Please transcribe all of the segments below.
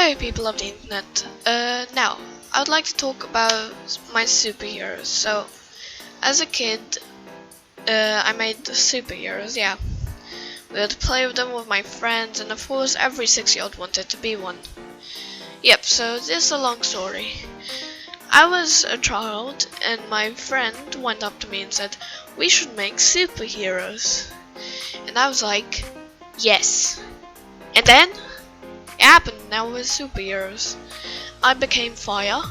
Hey people of the internet, now I would like to talk about my superheroes. So, as a kid, I made superheroes, yeah. We would play with them with my friends, and of course every 6-year-old wanted to be one. Yep, so this is a long story. I was a child, and my friend went up to me and said, "We should make superheroes." And I was like, yes. And then it happened. Now we're superheroes. I became fire,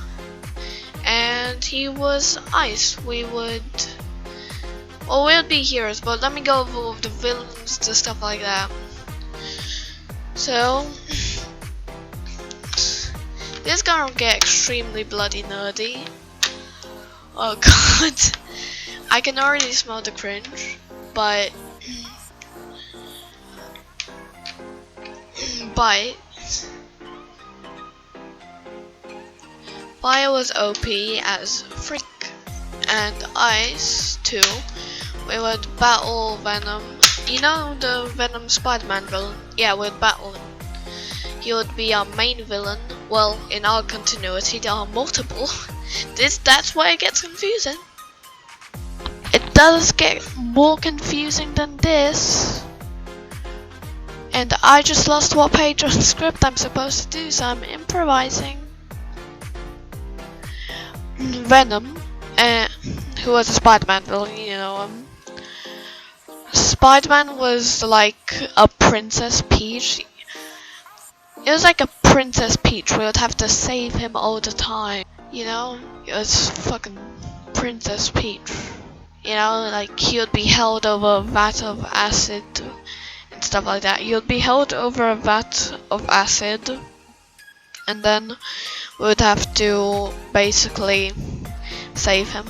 and he was ice. We'd be heroes, but let me go over the villains, the stuff like that. So, this is gonna get extremely bloody nerdy. Oh god, I can already smell the cringe, but Fire was OP as freak, and Ice too. We would battle Venom. You know the Venom Spider-Man villain? Yeah, we'd battle him. He would be our main villain. Well, in our continuity there are multiple. That's why it gets confusing. It does get more confusing than this. And I just lost what page on script I'm supposed to do, so I'm improvising. Venom, who was a Spider-Man villain, you know. Spider-Man was like a Princess Peach. It was like a Princess Peach. We would have to save him all the time. You know, it was fucking Princess Peach. You know, like he would be held over a vat of acid and stuff like that. He would be held over a vat of acid, and then we would have to basically save him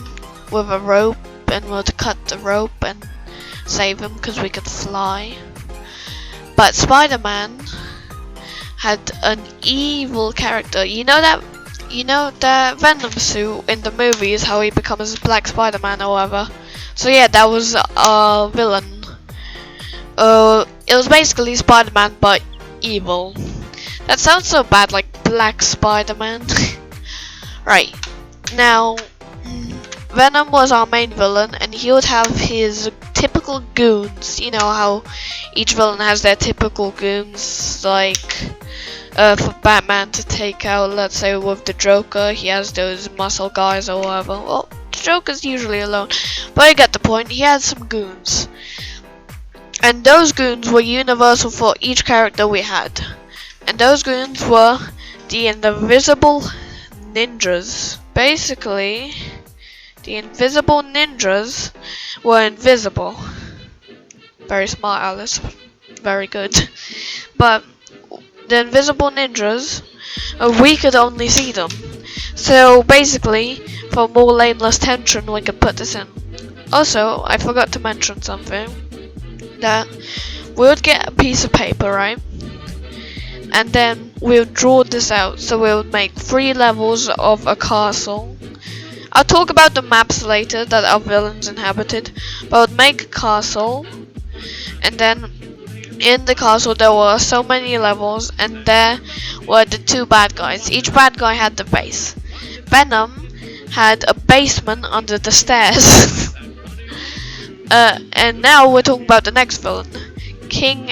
with a rope, and we would cut the rope and save him because we could fly. But Spider-Man had an evil character. You know the Venom suit in the movies, how he becomes Black Spider-Man or whatever. So yeah, that was a villain. It was basically Spider-Man but evil. That sounds so bad, like Black Spider-Man. Right, now Venom was our main villain, and he would have his typical goons. You know how each villain has their typical goons, like for Batman to take out, let's say with the Joker, he has those muscle guys or whatever. Well, the Joker's usually alone, but you get the point, he had some goons. And those goons were universal for each character we had. And those goons were the Invisible Ninjas. Basically, the Invisible Ninjas were invisible. Very smart, Alice. Very good. But the Invisible Ninjas, we could only see them. So basically, for more lameless tension, we could put this in. Also, I forgot to mention something. That we would get a piece of paper, right? And then we would draw this out. So we would make 3 levels of a castle. I'll talk about the maps later that our villains inhabited. But I would make a castle, and then in the castle there were so many levels, and there were the 2 bad guys. Each bad guy had the base. Venom had a basement under the stairs. And now we're talking about the next villain, King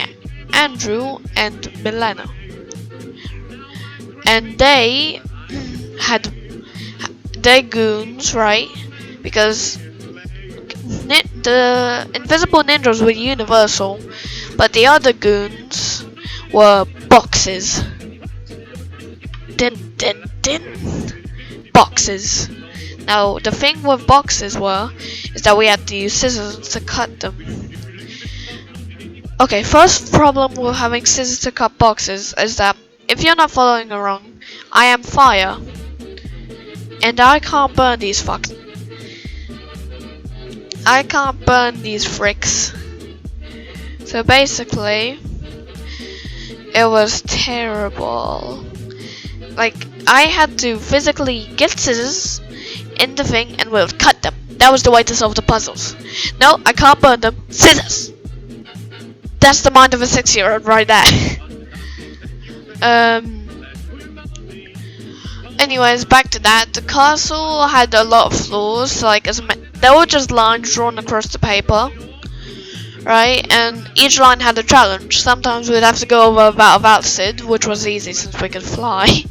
Andrew and Milena. And they had their goons, right? Because the Invisible Ninjas were universal, but the other goons were boxes. Boxes. Now, the thing with boxes is that we had to use scissors to cut them. Okay, first problem with having scissors to cut boxes is that if you're not following along, I am fire, and I can't burn these fucks. I can't burn these fricks. So basically, it was terrible. Like, I had to physically get scissors in the thing and we'll cut them. That was the way to solve the puzzles. No, I can't burn them. Scissors! That's the mind of a 6-year-old right there. Anyways, back to that. The castle had a lot of floors, like they were just lines drawn across the paper, right? And each line had a challenge. Sometimes we'd have to go over Vat of Acid, which was easy since we could fly.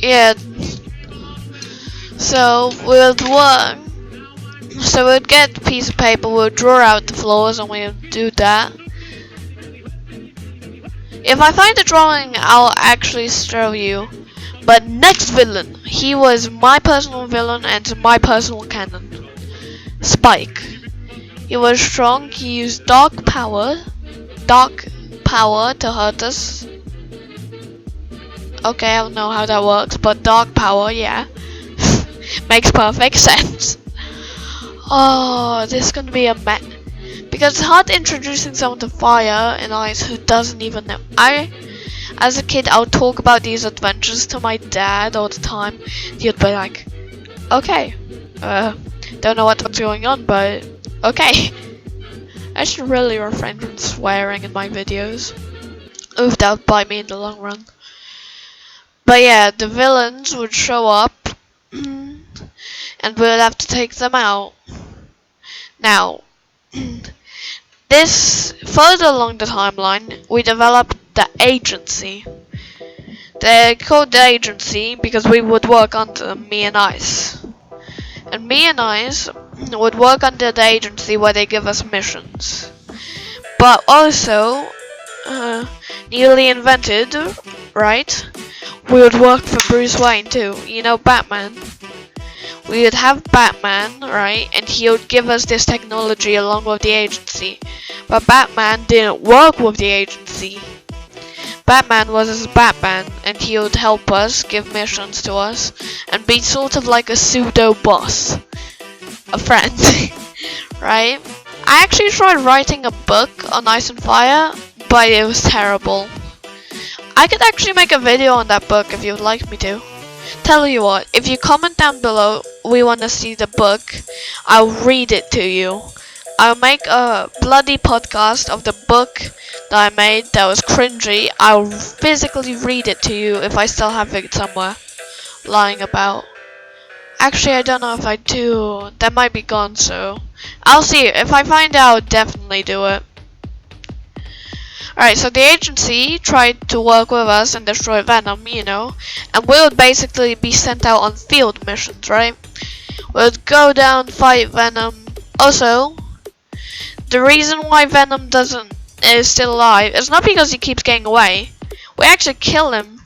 Yeah. So we'd work. So we'd get a piece of paper, we'd draw out the floors, and we'd do that. If I find the drawing, I'll actually show you. But next villain, he was my personal villain and my personal canon. Spike. He was strong, he used dark power to hurt us. Okay, I don't know how that works, but dark power, yeah. Makes perfect sense. Oh, this is gonna be a mess. Because it's hard introducing someone to fire and ice who doesn't even know. As a kid, I would talk about these adventures to my dad all the time. He'd be like, okay, don't know what's going on, but okay. I should really refrain from swearing in my videos. Oof, that would bite me in the long run. But yeah, the villains would show up, and we'd have to take them out. Now, this further along the timeline, we developed the agency. They called the agency because we would work under me and Ice. And me and Ice would work under the agency where they give us missions. But also, newly invented, right? We would work for Bruce Wayne too. You know, Batman. We would have Batman, right? And he would give us this technology along with the agency. But Batman didn't work with the agency. Batman was as Batman, and he would help us, give missions to us, and be sort of like a pseudo boss. A friend. Right? I actually tried writing a book on Ice and Fire, but it was terrible. I could actually make a video on that book if you would like me to. Tell you what, if you comment down below, we want to see the book, I'll read it to you. I'll make a bloody podcast of the book that I made that was cringy. I'll physically read it to you if I still have it somewhere lying about. Actually, I don't know if I do. That might be gone, so I'll see. If I find out, I'll definitely do it. Alright, so the agency tried to work with us and destroy Venom, you know, and we would basically be sent out on field missions, right? We would go down, fight Venom. Also, the reason why Venom is still alive is not because he keeps getting away. We actually kill him,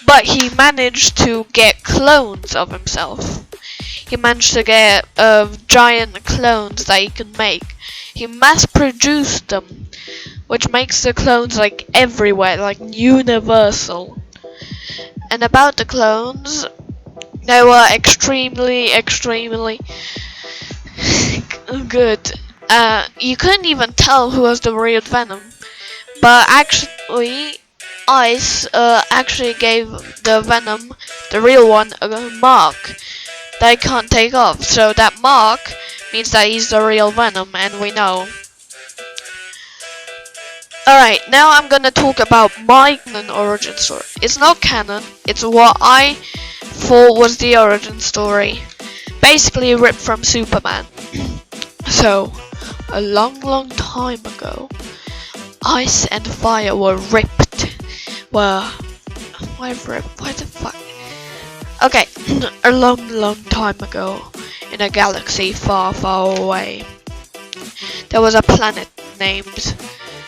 but he managed to get clones of himself. He managed to get giant clones that he could make. He mass-produced them, which makes the clones like everywhere, like universal. And about the clones, they were extremely good. You couldn't even tell who was the real Venom, but actually Ice actually gave the Venom, the real one, a mark that he can't take off. So that mark means that he's the real Venom, and we know. Alright, now I'm gonna talk about my canon origin story. It's not canon, it's what I thought was the origin story. Basically ripped from Superman. So, a long time ago, Ice and Fire were ripped. Why the fuck? Okay, a long time ago, in a galaxy far away, there was a planet named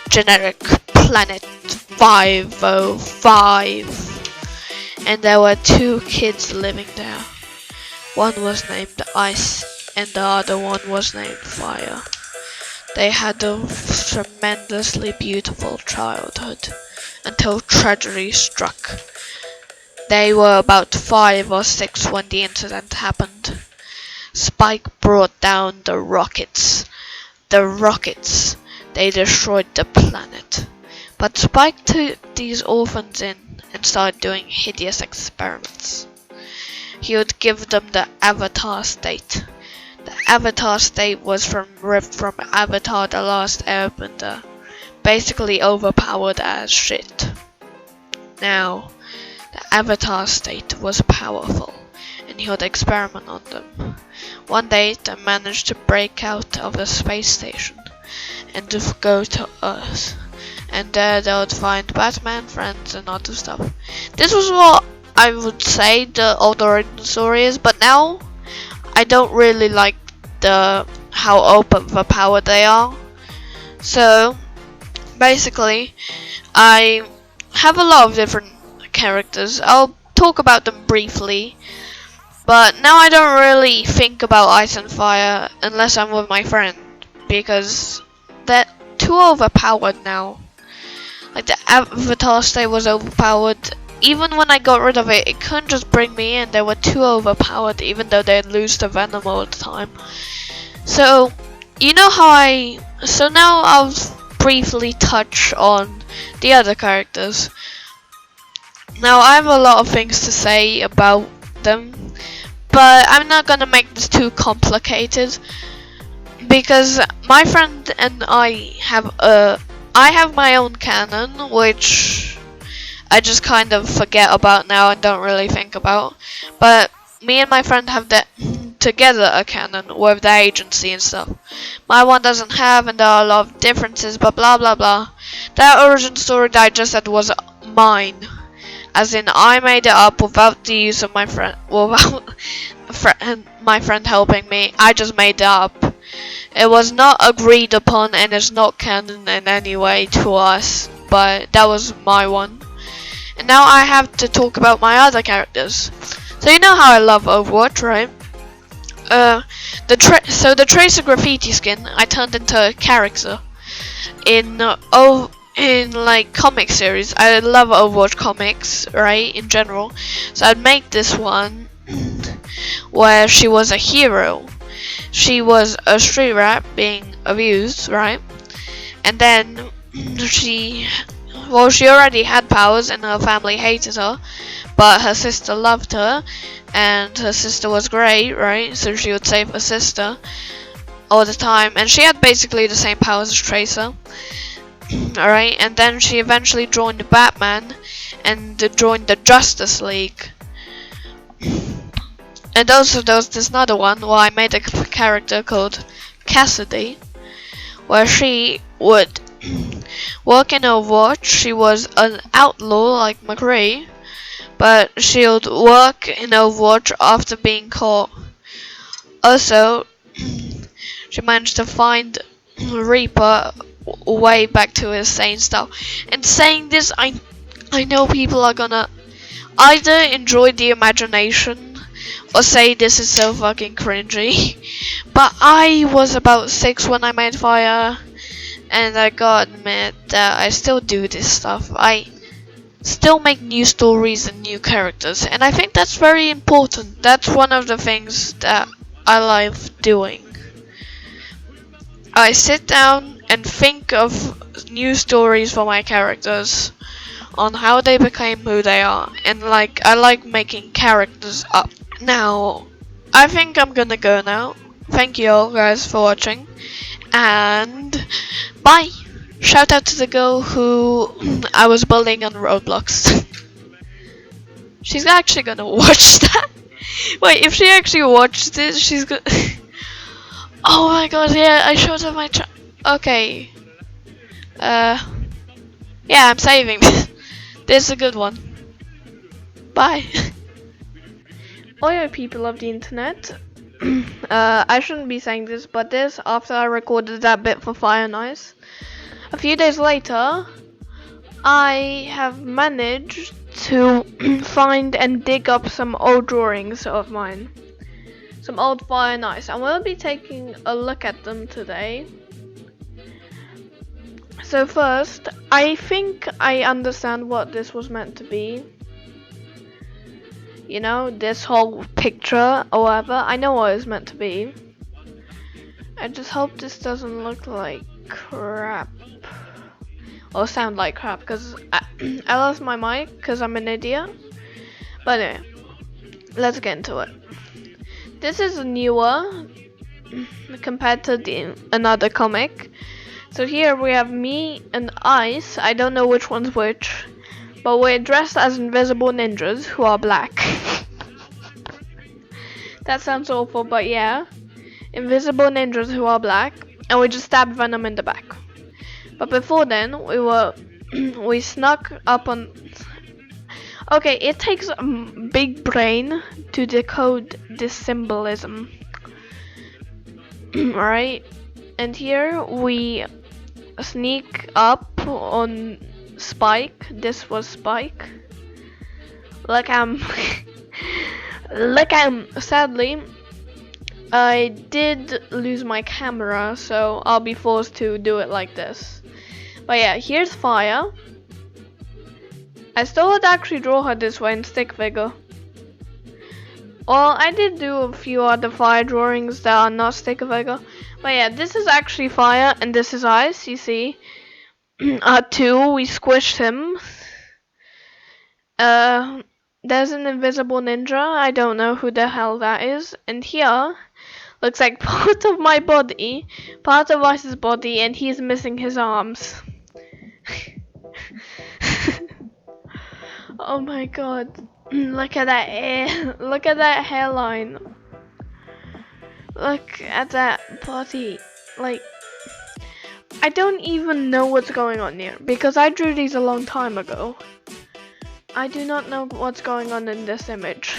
Generic Planet 505, and there were two kids living there. One was named Ice and the other one was named Fire. They had a tremendously beautiful childhood until tragedy struck. They were about 5 or 6 when the incident happened. Spike brought down the rockets. They destroyed the planet. But Spike took these orphans in and started doing hideous experiments. He would give them the Avatar state. The Avatar state was ripped from Avatar: The Last Airbender. Basically overpowered as shit. Now, the Avatar state was powerful, and he would experiment on them. One day, they managed to break out of the space station and to go to Earth. And there they would find Batman, friends, and other stuff. This was what I would say the old origin story is, but now I don't really like how open the power they are. So basically, I have a lot of different characters. I'll talk about them briefly, but now I don't really think about Ice and Fire unless I'm with my friend, because they're too overpowered now. Like the Avatar state was overpowered. Even when I got rid of it, it couldn't just bring me in. They were too overpowered, even though they'd lose the Venom all the time. So, you know how so now I'll briefly touch on the other characters. Now, I have a lot of things to say about them, but I'm not gonna make this too complicated, because my friend and I have my own canon, which I just kind of forget about now and don't really think about. But me and my friend have together a canon with the agency and stuff. My one doesn't have, and there are a lot of differences, but blah blah blah. That origin story that I just said was mine, as in I made it up without the use of my friend, without my friend helping me. I just made it up. It was not agreed upon, and it's not canon in any way to us, but that was my one. And now I have to talk about my other characters. So you know how I love Overwatch, right? The Tracer Graffiti skin I turned into a character in like comic series. I love Overwatch comics, right, in general. So I'd make this one where she was a hero. She was a street rat being abused, right? And then she already had powers and her family hated her, but her sister loved her, and her sister was great, right? So she would save her sister all the time, and she had basically the same powers as Tracer. Alright, and then she eventually joined Batman and joined the Justice League. And also there was this other one where I made a character called Cassidy, where she would work in Overwatch. She was an outlaw like McCree, but she would work in Overwatch after being caught. Also, she managed to find Reaper way back to his sane stuff. And saying this, I know people are gonna either enjoy the imagination or say this is so fucking cringy. But I was about 6 when I made Fire, and I gotta admit that I still do this stuff. I still make new stories and new characters, and I think that's very important. That's one of the things that I like doing. I sit down and think of new stories for my characters, on how they became who they are, and I like making characters up. Now, I think I'm gonna go now. Thank you all guys for watching, and bye! Shout out to the girl who I was bullying on Roblox. She's actually gonna watch that. Wait, if she actually watched this, she's gonna... Oh my god, yeah, I showed her my okay. Yeah, I'm saving this. This is a good one. Bye. Oh yeah, people of the internet. I shouldn't be saying this, but this after I recorded that bit for Fire and Ice. A few days later, I have managed to find and dig up some old drawings of mine. Some old Fire and Ice. I will be taking a look at them today. So first, I think I understand what this was meant to be. You know, this whole picture or whatever. I know what it's meant to be. I just hope this doesn't look like crap. Or sound like crap, because I lost my mic because I'm an idiot. But anyway, let's get into it. This is newer compared to another comic. So here we have me and Ice. I don't know which one's which, but we're dressed as invisible ninjas who are black. That sounds awful, but yeah. Invisible ninjas who are black, and we just stabbed Venom in the back. But before then, we snuck up on. Okay, it takes a big brain to decode this symbolism. Alright, and here we sneak up on Spike. This was Spike. Look, sadly, I did lose my camera, so I'll be forced to do it like this. But yeah, here's Fire. I still would actually draw her this way in stick figure. Well, I did do a few other Fire drawings that are not stick figure. But yeah, this is actually Fire, and this is Ice, you see. 2, we squished him. There's an invisible ninja, I don't know who the hell that is. And here, looks like part of my body, part of Ice's body, and he's missing his arms. Oh my god. Look at that look at that hairline. Look at that body. Like, I don't even know what's going on here because I drew these a long time ago. I do not know what's going on in this image.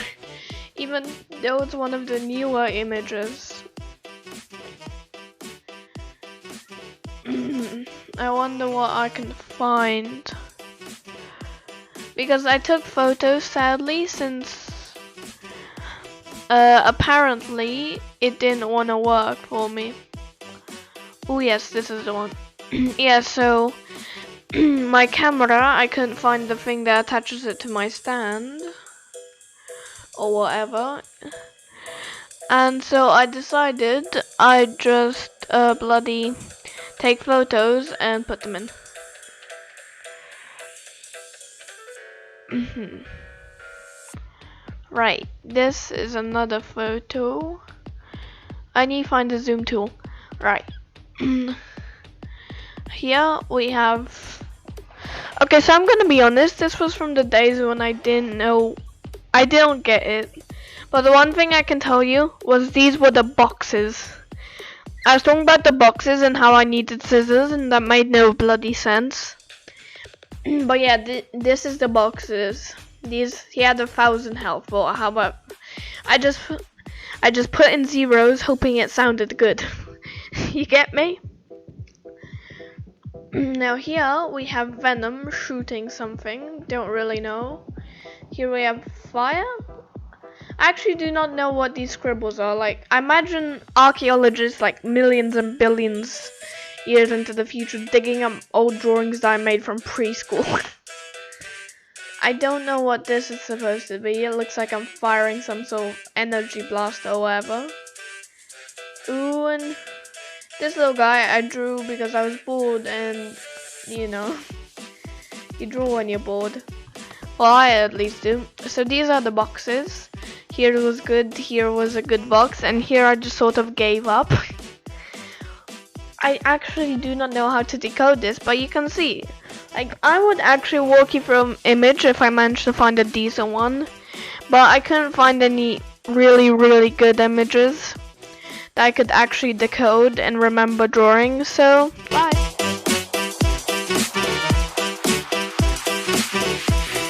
Even though it's one of the newer images. I wonder what I can find. Because I took photos, sadly, since apparently it didn't want to work for me. Oh yes, this is the one. Yeah, so my camera, I couldn't find the thing that attaches it to my stand or whatever. And so I decided I'd just bloody take photos and put them in. Right, this is another photo. I need to find the zoom tool. Right. Here we have. Okay, so I'm gonna be honest, this was from the days when I didn't get it. But the one thing I can tell you was these were the boxes. I was talking about the boxes and how I needed scissors, and that made no bloody sense. But yeah, this is the boxes. He had 1,000 health, or how about I just put in zeros hoping it sounded good. You get me? Now here we have Venom shooting something, don't really know. Here we have Fire. I actually do not know what these scribbles are. Like, I imagine archaeologists like millions and billions years into the future digging up old drawings that I made from preschool. I don't know what this is supposed to be. It looks like I'm firing some sort of energy blast or whatever. Ooh, and this little guy I drew because I was bored, and you know, you draw when you're bored. Well, I at least do. So these are the boxes. Here was good, here was a good box, and here I just sort of gave up. I actually do not know how to decode this, but you can see. Like, I would actually walk you through an image if I managed to find a decent one, but I couldn't find any really good images that I could actually decode and remember drawing, so bye.